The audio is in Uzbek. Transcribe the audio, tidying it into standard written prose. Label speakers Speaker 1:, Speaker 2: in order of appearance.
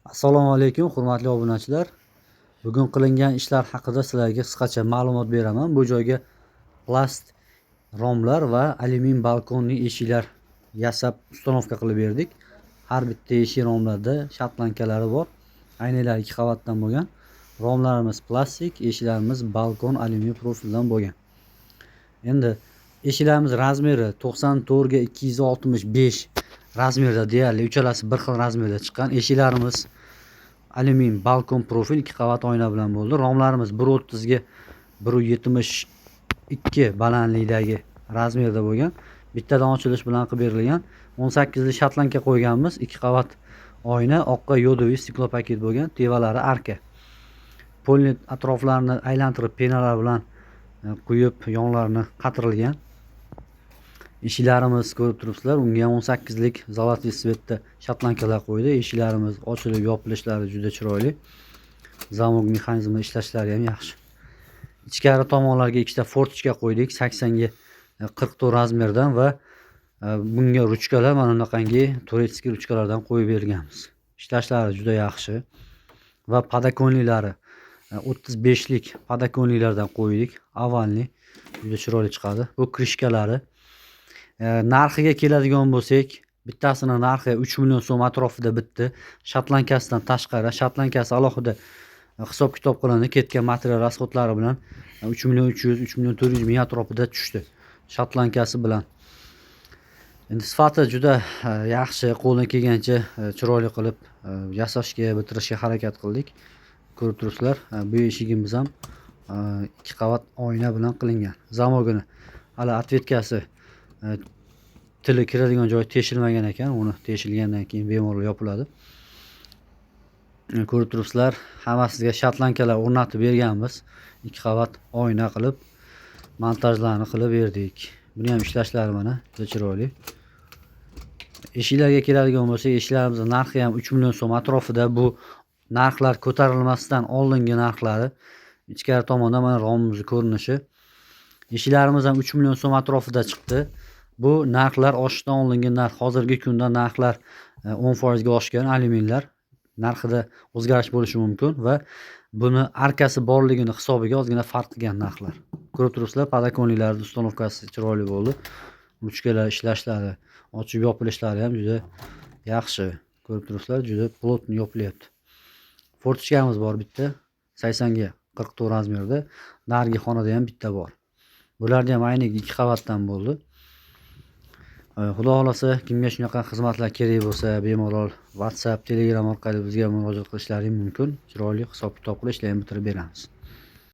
Speaker 1: Assalomu alaykum, hurmatli obunachilar. Bugun qilingan ishlar haqida sizlarga qisqacha ma'lumot beraman. Bu joyga plast romlar va alyumin balkonli eshiklar yasab ustanovka qilib berdik. Har bitta eshik romlarda shatlankalari bor. Aynalar 2 qavatdan bo'lgan. Romlarimiz plastik, eshiklarimiz balkon alyumin profildan bo'lgan. Endi eshiklarimiz razmeri 94 ga 265 razmerda, deyarli uchalasi bir xil razmerda chiqqan. Eshiklarimiz alyumin balkon profil 2 qavat oyna bilan bo'ldi. Romlarimiz 130 ga 172 balandlikdagi razmerda bo'lgan. Bittadan ochilish bilan qilib berilgan. 18 li shatlanka qo'yganmiz. 2 qavat oyna, oqqa yodoviy stiklo paket bo'lgan. Tevalari arka. Polni atroflarini aylantirib penalar bilan quyib, yonlarini qatirilgan. Eshiklarimiz ko'rib turibsizlar, unga 18 lik zolotli svetda shatlankalar qo'ydi. Eshiklarimiz ochilib yopilishlari juda chiroyli. Zamok mexanizmi ishlashlari ham yaxshi. Ichkari tomonlarga ikkita fortichka qo'ydik, 80 ga 44 razmerdan va bunga ruchkalar mana bunaqangi turetskiy ruchkalardan qo'yib berganmiz. Ishlashlari juda yaxshi va podakonliklari 35 lik podakonliklardan qo'ydik. Avalni juda chiroyli chiqadi. Bu krishkalari. Narxiga keladigan bo'lsak, bittasining narxi 3 million so'm atrofida bitdi. Shatlankasidan tashqari, shatlankasi alohida hisob kitob qilindi. Ketgan material rasxodlari bilan 3 million 300, 3 million 400 ming atrofida tushdi. Shatlankasi bilan. Endi sifati juda yaxshi, qo'ldan kelgancha chiroyli qilib yasashga, bitirishga harakat qildik. Ko'rib turibsizlar, bu eshigimiz ham 2 qavat oyna bilan qilingan. Zamogini hali atvetkasi tili kiradigan joyi teshilmagan ekan, uni teshilgandan keyin bemalol yopiladi. Ko'rib turibsizlar, hammasiga shatlankalar o'rnatib berganmiz. 2 qavat oyna qilib montajlarni qilib berdik. Buni ham ishlashlari mana juda chiroyli. Eshiklarga keladigan bo'lsak, eshiklarimiz narxi ham 3 million so'm atrofida. Bu narxlar ko'tarilmasdan oldingi narxlari. Ichkari tomonda mana romimiz ko'rinishi. Eshiklarimiz ham 3 million so'm atrofida chiqdi. Bu narxlar oshishdan oldingi narx. Hozirgi kunda narxlar 10% ga oshgan alyuminlar. Narxida o'zgarish bo'lishi mumkin va buni arkasi borligini hisobiga ozgina farq qilgan narxlar. Ko'rib turibsizlar, podakonliklar ustanovkasi chiroyli bo'ldi. Ruchkalar ishlashlari, ochib yopilishlari ham juda yaxshi. Ko'rib turibsizlar, juda plotni yopilyapti. Fortichkamiz bor bitta, 80 ga 44 razmerda. Narigi xonada ham bitta bor. Bularni ham ayni 2 qavatdan bo'ldi. Xudo xolasa, kimga shunaqa xizmatlar kerak bo'lsa, bemalol WhatsApp, Telegram orqali bizga murojaat qilishlari mumkin. Chiroyli hisob kitob qilib ishlarni bitirib beramiz.